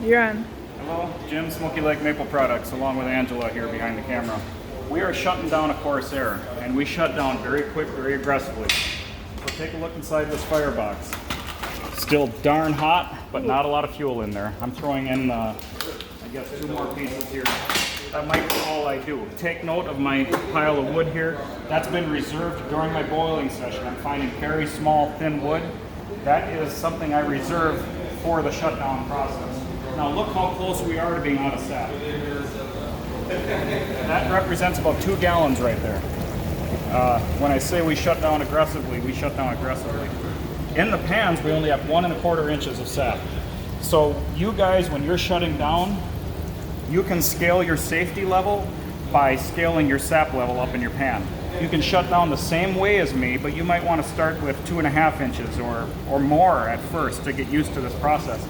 You're on. Hello, Jim, Smoky Lake Maple Products, along with Angela here behind the camera. We are shutting down a Corsair, and we shut down very quick, very aggressively. So take a look inside this Firebox. Still darn hot, but not a lot of fuel in there. I'm throwing in, I guess, 2 more pieces here. That might be all I do. Take note of my pile of wood here. That's been reserved during my boiling session. I'm finding very small, thin wood. That is something I reserve for the shutdown process. Now look how close we are to being out of sap. That represents about 2 gallons right there. When I say we shut down aggressively, we shut down aggressively. In the pans, we only have 1 1/4 inches of sap. So you guys, when you're shutting down, you can scale your safety level by scaling your sap level up in your pan. You can shut down the same way as me, but you might want to start with 2 1/2 inches or more at first to get used to this process.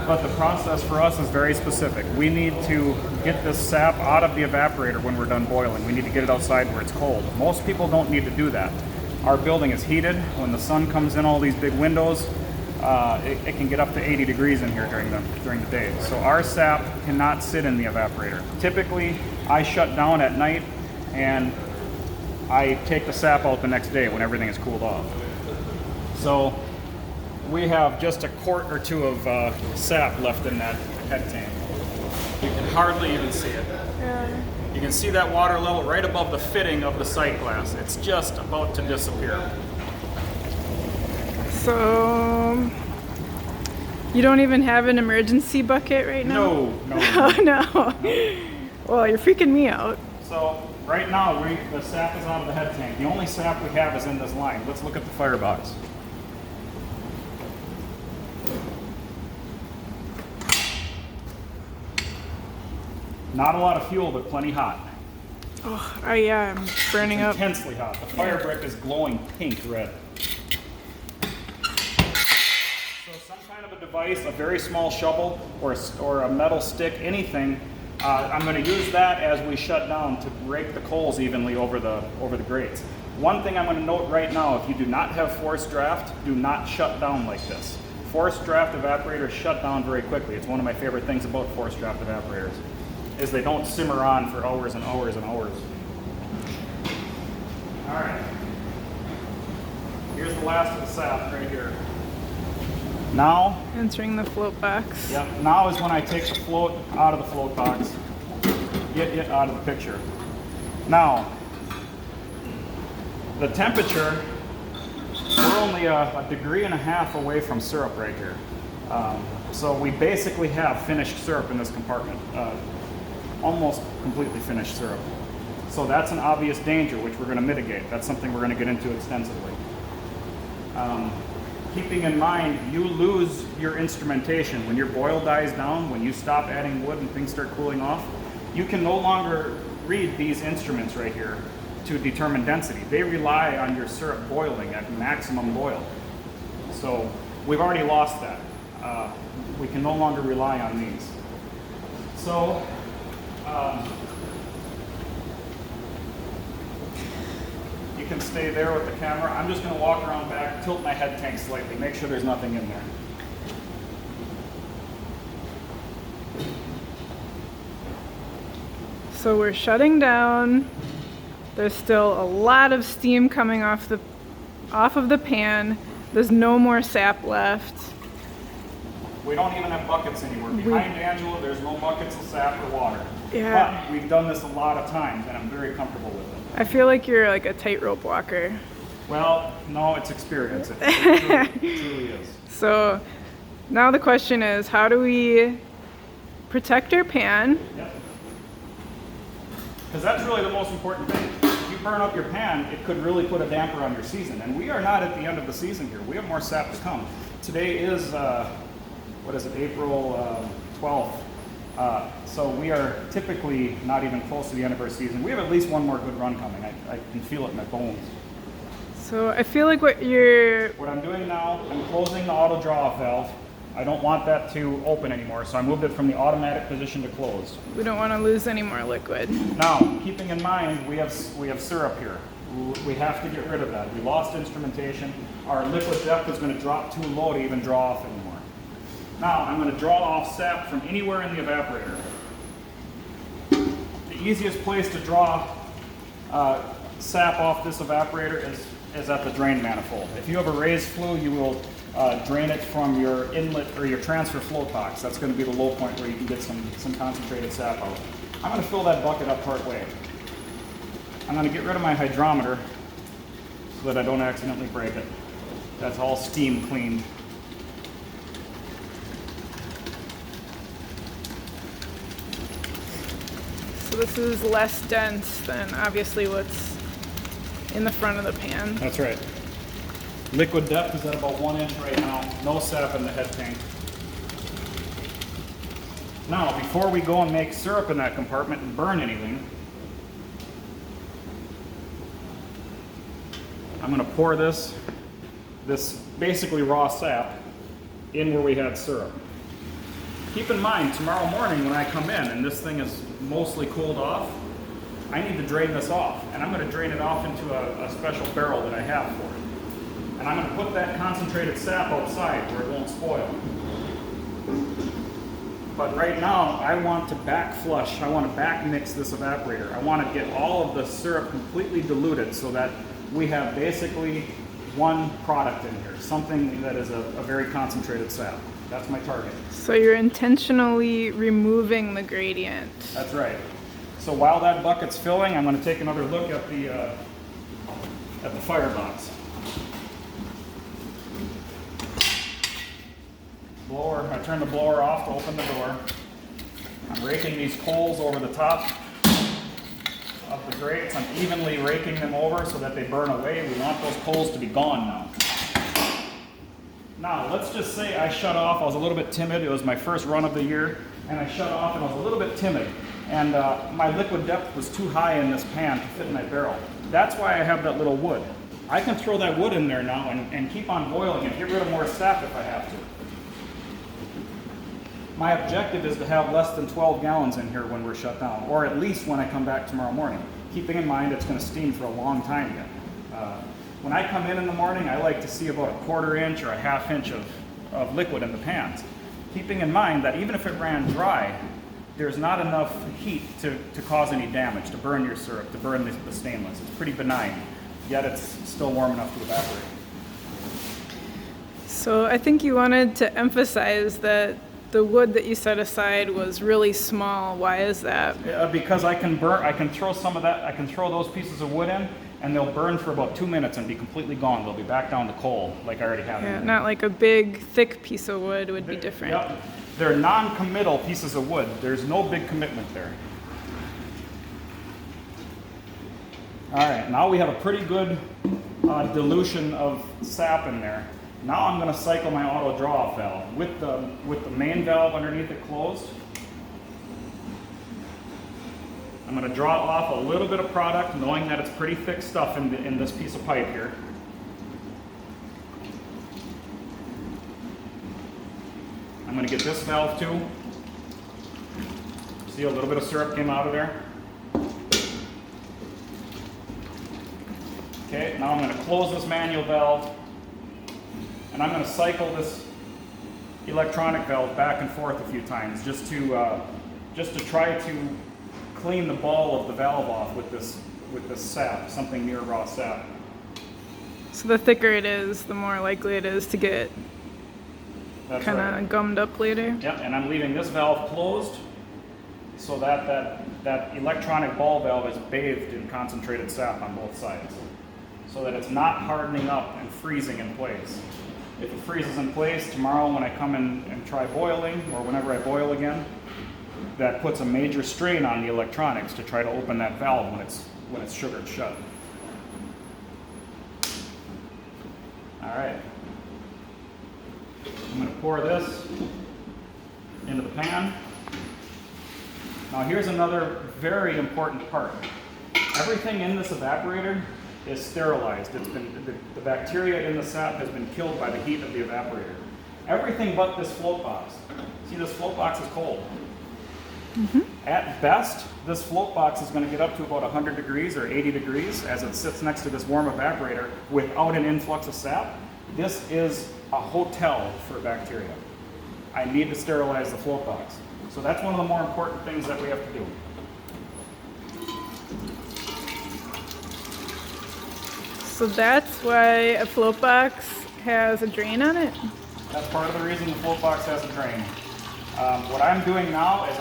But the process for us is very specific. We need to get this sap out of the evaporator when we're done boiling. We need to get it outside where it's cold. Most people don't need to do that. Our building is heated. When the sun comes in all these big windows, it can get up to 80 degrees in here during the day. So our sap cannot sit in the evaporator. Typically, I shut down at night and I take the sap out the next day when everything is cooled off. So we have just a quart or 2 of sap left in that head tank. You can hardly even see it. Yeah. You can see that water level right above the fitting of the sight glass. It's just about to disappear. So you don't even have an emergency bucket right now? No. Oh no. Well, you're freaking me out. So right now the sap is out of the head tank. The only sap we have is in this line. Let's look at the Firebox. Not a lot of fuel, but plenty hot. Oh yeah, I'm burning up. Intensely hot. The fire brick is glowing pink red. So some kind of a device, a very small shovel or a metal stick, anything. I'm going to use that as we shut down to rake the coals evenly over the grates. One thing I'm going to note right now: if you do not have forced draft, do not shut down like this. Forced draft evaporators shut down very quickly. It's one of my favorite things about forced draft evaporators, is they don't simmer on for hours and hours and hours. All right. Here's the last of the sap right here. Now, Entering the float box. yep, now is when I take the float out of the float box, get it out of the picture. Now, the temperature, we're only a 1.5 degrees away from syrup right here. So we basically have finished syrup in this compartment. Almost completely finished syrup. So that's an obvious danger, which we're going to mitigate. That's something we're going to get into extensively. Keeping in mind, you lose your instrumentation. When your boil dies down, when you stop adding wood and things start cooling off, you can no longer read these instruments right here to determine density. They rely on your syrup boiling at maximum boil. So we've already lost that. We can no longer rely on these. So you can stay there with the camera. I'm just going to walk around back, tilt my head tank slightly, make sure there's nothing in there. So we're shutting down. There's still a lot of steam coming off of the pan. There's no more sap left. We don't even have buckets anymore. Behind Angela, there's no buckets of sap or water. Yeah. But we've done this a lot of times, and I'm very comfortable with it. I feel like you're like a tightrope walker. Well, no, it's experience. It truly is. So now the question is, how do we protect our pan? Yep. Because that's really the most important thing. If you burn up your pan, it could really put a damper on your season. And we are not at the end of the season here. We have more sap to come. Today is, April 12th. So we are typically not even close to the end of our season. We have at least one more good run coming. I can feel it in my bones. So I feel like what I'm doing now, I'm closing the auto draw-off valve. I don't want that to open anymore, so I moved it from the automatic position to closed. we don't want to lose any more liquid. Now, keeping in mind, we have syrup here. We have to get rid of that. We lost instrumentation. Our liquid depth is going to drop too low to even draw off anymore. Now I'm going to draw off sap from anywhere in the evaporator. The easiest place to draw sap off this evaporator is at the drain manifold. If you have a raised flue, you will drain it from your inlet or your transfer flow box. That's going to be the low point where you can get some concentrated sap out. I'm going to fill that bucket up part way. I'm going to get rid of my hydrometer so that I don't accidentally break it. That's all steam cleaned. So this is less dense than obviously what's in the front of the pan. That's right. Liquid depth is at about 1 inch right now. No sap in the head tank. Now, before we go and make syrup in that compartment and burn anything, I'm going to pour this basically raw sap in where we had syrup. Keep in mind, tomorrow morning when I come in and this thing is mostly cooled off, I need to drain this off. And I'm going to drain it off into a special barrel that I have for it. And I'm going to put that concentrated sap outside where it won't spoil. But right now, I want to back flush, I want to back mix this evaporator. I want to get all of the syrup completely diluted so that we have basically one product in here, something that is a very concentrated sap. That's my target. So you're intentionally removing the gradient. That's right. So while that bucket's filling, I'm going to take another look at the Firebox. Blower, I turn the blower off to open the door. I'm raking these coals over the top of the grates. I'm evenly raking them over so that they burn away. We want those coals to be gone now. Now, let's just say I shut off. I was a little bit timid. It was my first run of the year, and I shut off and I was a little bit timid. And my liquid depth was too high in this pan to fit in that barrel. That's why I have that little wood. I can throw that wood in there now and keep on boiling and get rid of more sap if I have to. My objective is to have less than 12 gallons in here when we're shut down, or at least when I come back tomorrow morning. Keeping in mind it's going to steam for a long time yet. When I come in the morning, I like to see about a 1/4 inch or a 1/2 inch of liquid in the pans. Keeping in mind that even if it ran dry, there's not enough heat to cause any damage, to burn your syrup, to burn the stainless. It's pretty benign, yet it's still warm enough to evaporate. So I think you wanted to emphasize that the wood that you set aside was really small. Why is that? Because I can throw some of that, I can throw those pieces of wood in, and they'll burn for about 2 minutes and be completely gone. They'll be back down to coal, like I already have. Yeah, not like a big, thick piece of wood would be different. Yep. They're non-committal pieces of wood. There's no big commitment there. All right, now we have a pretty good dilution of sap in there. Now I'm going to cycle my auto draw-off valve with the main valve underneath it closed. I'm going to draw off a little bit of product, knowing that it's pretty thick stuff in this piece of pipe here. I'm going to get this valve too. See, a little bit of syrup came out of there. Okay, now I'm going to close this manual valve, and I'm going to cycle this electronic valve back and forth a few times just to try to clean the ball of the valve off with this sap, something near raw sap. So the thicker it is, the more likely it is to get kind of gummed up later. Yep, and I'm leaving this valve closed so that electronic ball valve is bathed in concentrated sap on both sides, so that it's not hardening up and freezing in place. If it freezes in place tomorrow when I come in and try boiling, or whenever I boil again, that puts a major strain on the electronics to try to open that valve when it's sugared shut. All right. I'm going to pour this into the pan. Now here's another very important part. Everything in this evaporator is sterilized. It's been the bacteria in the sap has been killed by the heat of the evaporator. Everything but this float box. See, this float box is cold. Mm-hmm. At best, this float box is going to get up to about 100 degrees or 80 degrees as it sits next to this warm evaporator without an influx of sap. This is a hotel for bacteria. I need to sterilize the float box. So that's one of the more important things that we have to do. So that's why a float box has a drain on it? That's part of the reason the float box has a drain. What I'm doing now is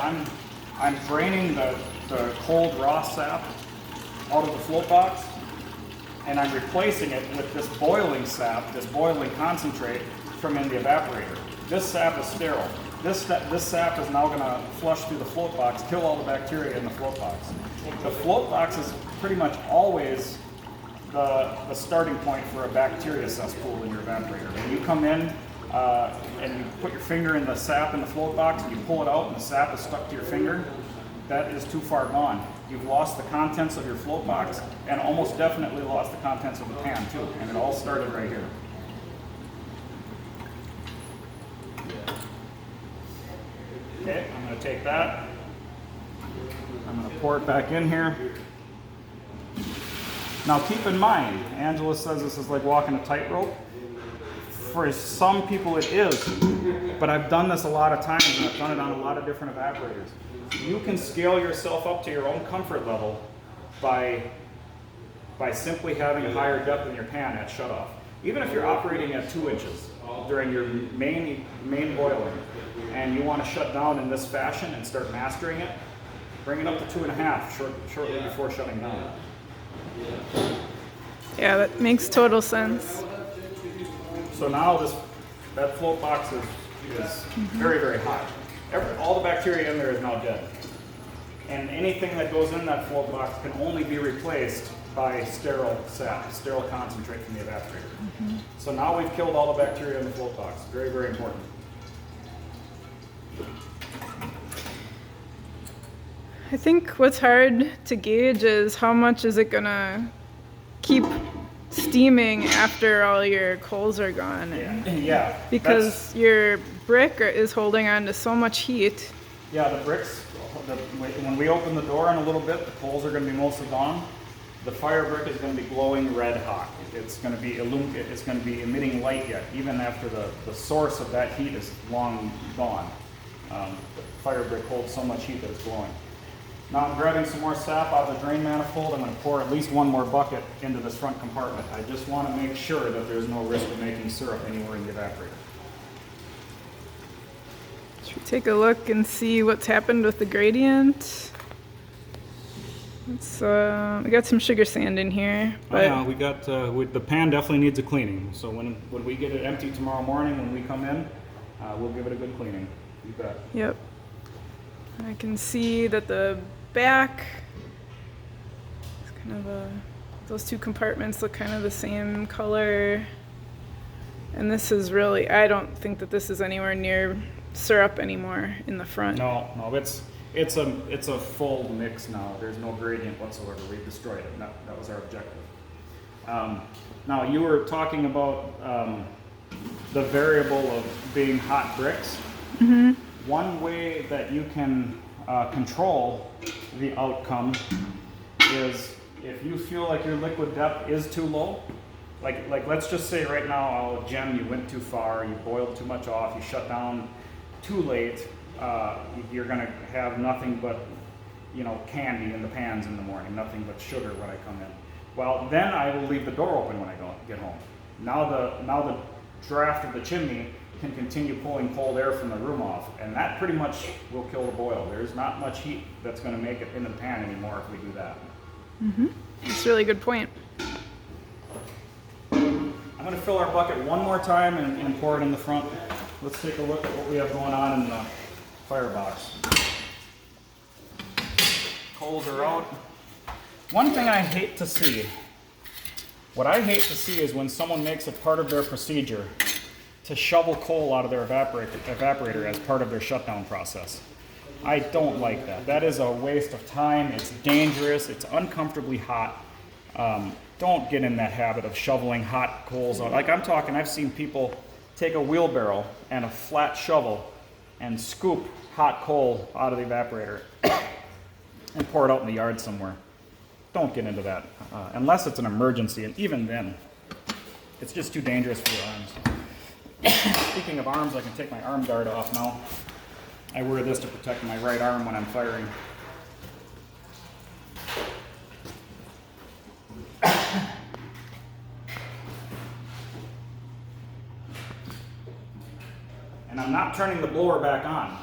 I'm draining the cold raw sap out of the float box, and I'm replacing it with this boiling sap, this boiling concentrate from in the evaporator. This sap is sterile. This sap is now going to flush through the float box, kill all the bacteria in the float box. The float box is pretty much always the starting point for a bacteria cesspool in your evaporator. When you come in and you put your finger in the sap in the float box and you pull it out and the sap is stuck to your finger, that is too far gone. You've lost the contents of your float box and almost definitely lost the contents of the pan too. And it all started right here. Okay, I'm going to take that. I'm going to pour it back in here. Now keep in mind, Angela says this is like walking a tightrope. For some people it is, but I've done this a lot of times and I've done it on a lot of different evaporators. You can scale yourself up to your own comfort level by simply having a higher depth in your pan at shutoff. Even if you're operating at 2 inches during your main boiling and you want to shut down in this fashion and start mastering it, bring it up to 2.5 shortly before shutting down. Yeah, that makes total sense. So now that float box is very, very hot. All the bacteria in there is now dead. And anything that goes in that float box can only be replaced by sterile sap, sterile concentrate from the evaporator. So now we've killed all the bacteria in the float box. Very, very important. I think what's hard to gauge is how much is it gonna keep steaming after all your coals are gone. Yeah. Because your brick is holding on to so much heat. Yeah, the bricks, when we open the door in a little bit, the coals are going to be mostly gone. The fire brick is going to be glowing red hot. It's going to be emitting light yet, even after the source of that heat is long gone. The fire brick holds so much heat that it's glowing. Now I'm grabbing some more sap out of the drain manifold. I'm going to pour at least one more bucket into this front compartment. I just want to make sure that there's no risk of making syrup anywhere in the evaporator. Should we take a look and see what's happened with the gradient? We got some sugar sand in here. But yeah, we got the pan definitely needs a cleaning. So when we get it empty tomorrow morning, when we come in, we'll give it a good cleaning. You bet. Yep. I can see that the back is kind of those two compartments look kind of the same color. And this is really, I don't think that this is anywhere near syrup anymore in the front. No, it's a full mix now. There's no gradient whatsoever. We've destroyed it. That was our objective. Now you were talking about the variable of being hot bricks. Mm-hmm. One way that you can control the outcome is if you feel like your liquid depth is too low. Like let's just say right now, oh, Jen, you went too far, you boiled too much off, you shut down too late. You're going to have nothing but, candy in the pans in the morning, nothing but sugar when I come in. Well, then I will leave the door open when I get home. Now the draft of the chimney can continue pulling cold air from the room off, and that pretty much will kill the boil. There's not much heat that's going to make it in the pan anymore if we do that. Mm-hmm. That's a really good point. I'm going to fill our bucket one more time and pour it in the front. Let's take a look at what we have going on in the Firebox. Coals are out. One thing I hate to see, is when someone makes it part of their procedure to shovel coal out of their evaporator as part of their shutdown process. I don't like that. That is a waste of time. It's dangerous. It's uncomfortably hot. Don't get in that habit of shoveling hot coals out. Like I've seen people take a wheelbarrow and a flat shovel and scoop hot coal out of the evaporator and pour it out in the yard somewhere. Don't get into that unless it's an emergency, and even then, it's just too dangerous for your arms. Speaking of arms, I can take my arm guard off now. I wear this to protect my right arm when I'm firing. And I'm not turning the blower back on.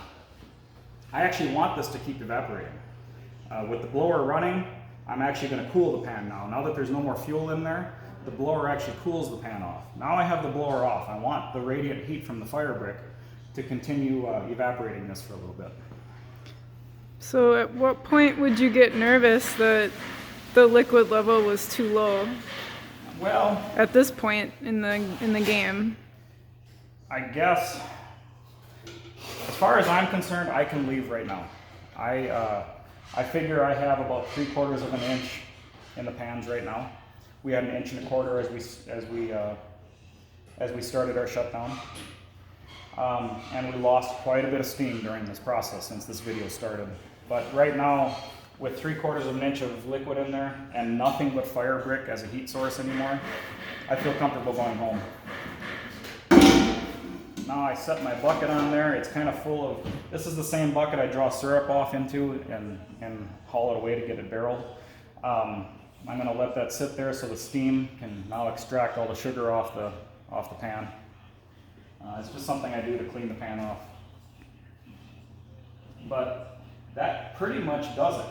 I actually want this to keep evaporating. With the blower running, I'm actually going to cool the pan now. Now that there's no more fuel in there, the blower actually cools the pan off. Now I have the blower off. I want the radiant heat from the fire brick to continue evaporating this for a little bit. So at what point would you get nervous that the liquid level was too low? Well, at this point in the game, I guess as far as I'm concerned, I can leave right now. I figure I have about 3/4 of an inch in the pans right now. We had 1 1/4 as we started our shutdown, and we lost quite a bit of steam during this process since this video started. But right now, with 3/4 of an inch of liquid in there and nothing but fire brick as a heat source anymore, I feel comfortable going home. Now I set my bucket on there. It's kind of full of, this is the same bucket I draw syrup off into and haul it away to get it barreled. I'm going to let that sit there so the steam can now extract all the sugar off the pan. It's just something I do to clean the pan off. But that pretty much does it.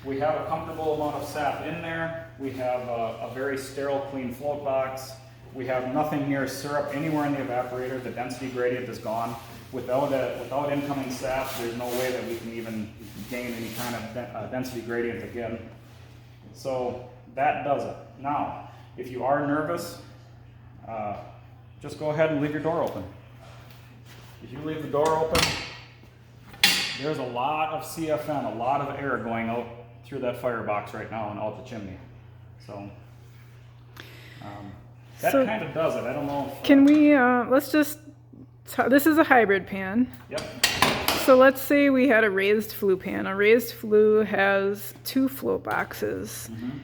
We have a comfortable amount of sap in there. We have a very sterile, clean float box. We have nothing near syrup anywhere in the evaporator. The density gradient is gone. Without incoming sap, there's no way that we can even gain any kind of density gradient again. So that does it. Now, if you are nervous, just go ahead and leave your door open. If you leave the door open, there's a lot of CFM, a lot of air going out through that firebox right now and out the chimney. So that kind of does it. I don't know if, can we, let's just, this is a hybrid pan. Yep. So let's say we had a raised flue pan. A raised flue has 2 float boxes. Mm-hmm.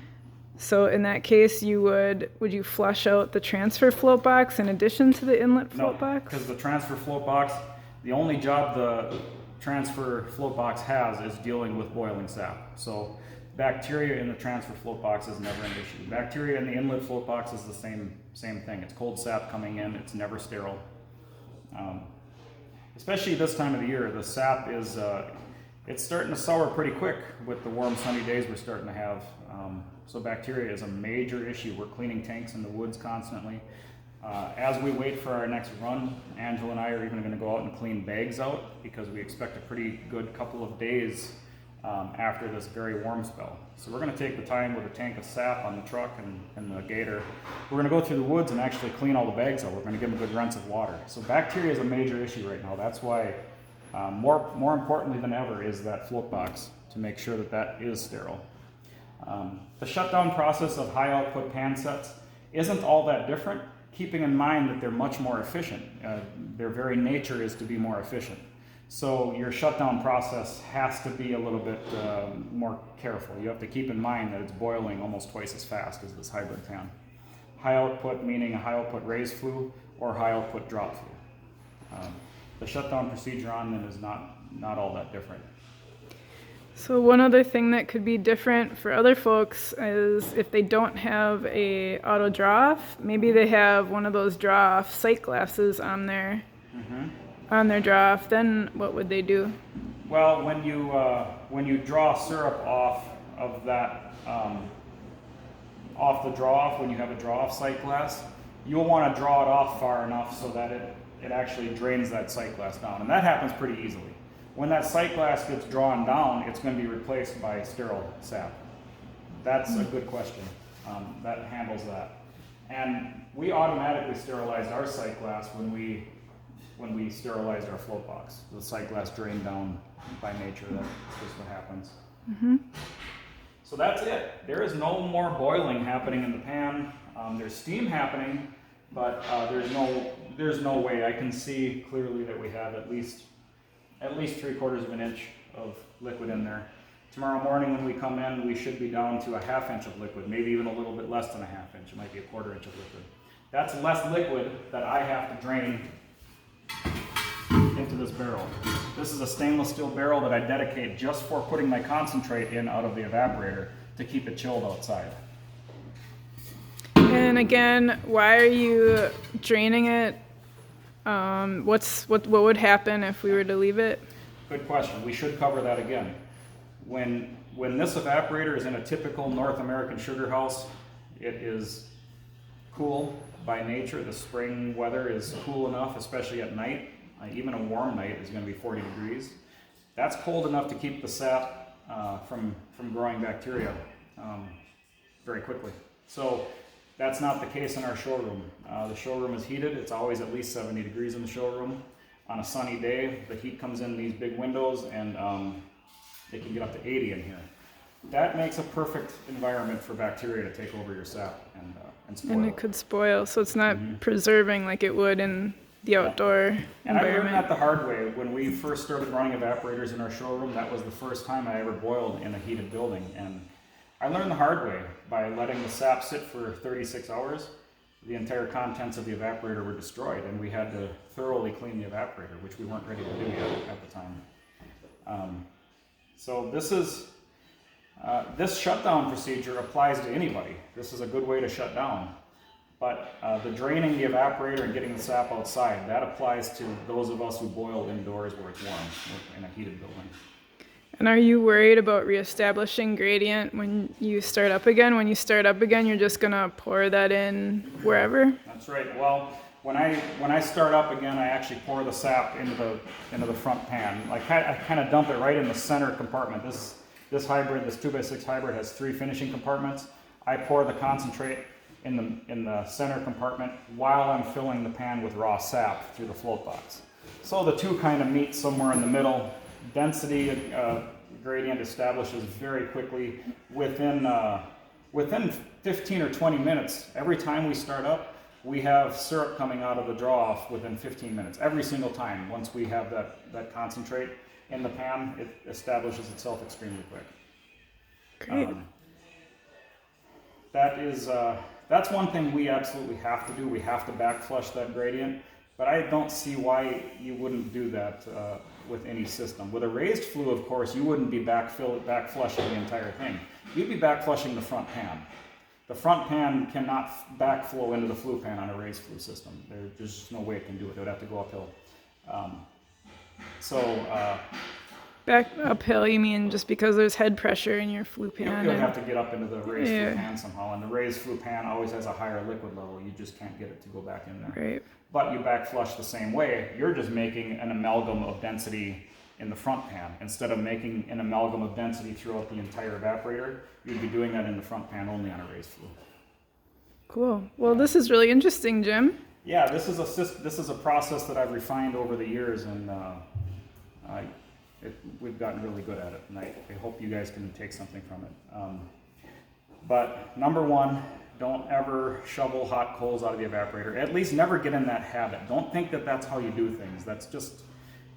So in that case, would you flush out the transfer float box in addition to the inlet float box? Because the transfer float box, the only job the transfer float box has is dealing with boiling sap. So bacteria in the transfer float box is never an issue. Bacteria in the inlet float box is the same thing. It's cold sap coming in. It's never sterile. Especially this time of the year, the sap is it's starting to sour pretty quick with the warm sunny days we're starting to have. So bacteria is a major issue. We're cleaning tanks in the woods constantly. As we wait for our next run, Angela and I are even going to go out and clean bags out because we expect a pretty good couple of days after this very warm spell. So we're going to take the time with a tank of sap on the truck and the gator. We're going to go through the woods and actually clean all the bags out. We're going to give them good rinse of water. So bacteria is a major issue right now. That's why more importantly than ever is that float box to make sure that that is sterile. The shutdown process of high output pan sets isn't all that different, keeping in mind that they're much more efficient. Their very nature is to be more efficient. So your shutdown process has to be a little bit more careful. You have to keep in mind that it's boiling almost twice as fast as this hybrid pan. High output meaning a high output raised flue or high output drop flue. The shutdown procedure on them is not all that different. So one other thing that could be different for other folks is if they don't have a auto draw off, maybe they have one of those draw off sight glasses on their draw off, then what would they do? Well, when you draw syrup off of that off the draw off, when you have a draw off sight glass, you'll want to draw it off far enough so that it actually drains that sight glass down, and that happens pretty easily. When that sight glass gets drawn down, it's going to be replaced by sterile sap. That's a good question. That handles that. And we automatically sterilized our sight glass when we sterilized our float box. The sight glass drained down by nature. That's just what happens. Mm-hmm. So that's it. There is no more boiling happening in the pan. There's steam happening, but there's no way. I can see clearly that we have at least 3/4 of an inch of liquid in there. Tomorrow morning when we come in, we should be down to a 1/2 inch of liquid, maybe even a little bit less than a 1/2 inch. It might be a 1/4 inch of liquid. That's less liquid that I have to drain into this barrel. This is a stainless steel barrel that I dedicate just for putting my concentrate in out of the evaporator to keep it chilled outside. And again, why are you draining it? What would happen if we were to leave it? Good question. We should cover that again. When this evaporator is in a typical North American sugar house, it is cool by nature. The spring weather is cool enough, especially at night. Even a warm night is going to be 40 degrees. That's cold enough to keep the sap from growing bacteria very quickly. So that's not the case in our showroom. The showroom is heated. It's always at least 70 degrees in the showroom. On a sunny day, the heat comes in these big windows, and it can get up to 80 in here. That makes a perfect environment for bacteria to take over your sap and spoil. And it could spoil, so it's not preserving like it would in the outdoor And I learned environment. that the hard way. When we first started running evaporators in our showroom, that was the first time I ever boiled in a heated building. And I learned the hard way by letting the sap sit for 36 hours. The entire contents of the evaporator were destroyed, and we had to thoroughly clean the evaporator, which we weren't ready to do yet at the time. So this shutdown procedure applies to anybody. This is a good way to shut down. But the draining the evaporator and getting the sap outside, that applies to those of us who boil indoors where it's warm, in a heated building. And are you worried about reestablishing gradient when you start up again? When you start up again, you're just gonna pour that in wherever? That's right. Well, when I start up again, I actually pour the sap into the front pan. Like I kind of dump it right in the center compartment. This hybrid, this 2x6 hybrid, has 3 finishing compartments. I pour the concentrate in the center compartment while I'm filling the pan with raw sap through the float box. So the two kind of meet somewhere in the middle. Density gradient establishes very quickly within 15 or 20 minutes. Every time we start up, we have syrup coming out of the draw off within 15 minutes. Every single time, once we have that concentrate in the pan, it establishes itself extremely quick. Great. That's one thing we absolutely have to do. We have to back flush that gradient, but I don't see why you wouldn't do that with any system. With a raised flue, of course, you wouldn't be back flushing the entire thing. You'd be back flushing the front pan. The front pan cannot backflow into the flue pan on a raised flue system. There's just no way it can do it. It would have to go uphill. Back uphill, you mean just because there's head pressure in your flue pan? You'll have to get up into the raised flue pan somehow, and the raised flue pan always has a higher liquid level. You just can't get it to go back in there. Right. But you back flush the same way. You're just making an amalgam of density in the front pan. Instead of making an amalgam of density throughout the entire evaporator, you'd be doing that in the front pan only on a raised flue. Cool. Well, this is really interesting, Jim. Yeah, this is a process that I've refined over the years, and we've gotten really good at it, and I hope you guys can take something from it. But number one, don't ever shovel hot coals out of the evaporator. At least never get in that habit. Don't think that that's how you do things.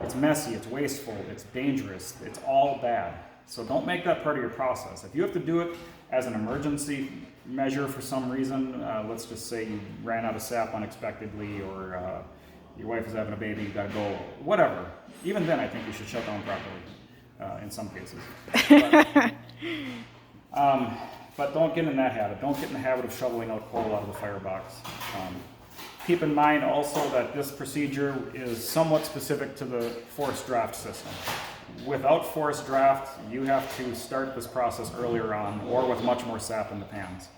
It's messy, it's wasteful, it's dangerous, it's all bad. So don't make that part of your process. If you have to do it as an emergency measure for some reason, let's just say you ran out of sap unexpectedly, or your wife is having a baby, you gotta go, whatever. Even then, I think you should shut down properly in some cases. But don't get in that habit. Don't get in the habit of shoveling out coal out of the firebox. Keep in mind also that this procedure is somewhat specific to the forced draft system. Without forced draft, you have to start this process earlier on, or with much more sap in the pans.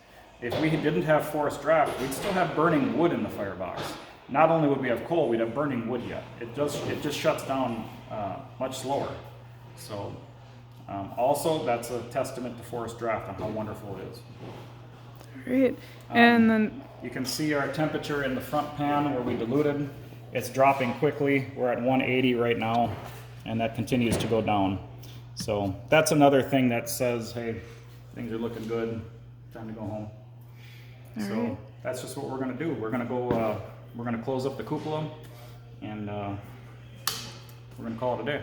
If we didn't have forced draft, we'd still have burning wood in the firebox. Not only would we have coal, we'd have burning wood yet. It just shuts down much slower. So also, that's a testament to forced draft on how wonderful it is. Great. And then you can see our temperature in the front pan where we diluted. It's dropping quickly. We're at 180 right now, and that continues to go down. So that's another thing that says, hey, things are looking good. Time to go home. All So right. that's just what we're going to do. We're going to go. We're going to close up the cupola, and we're going to call it a day.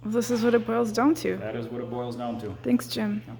Well, this is what it boils down to. That is what it boils down to. Thanks, Jim. Yep.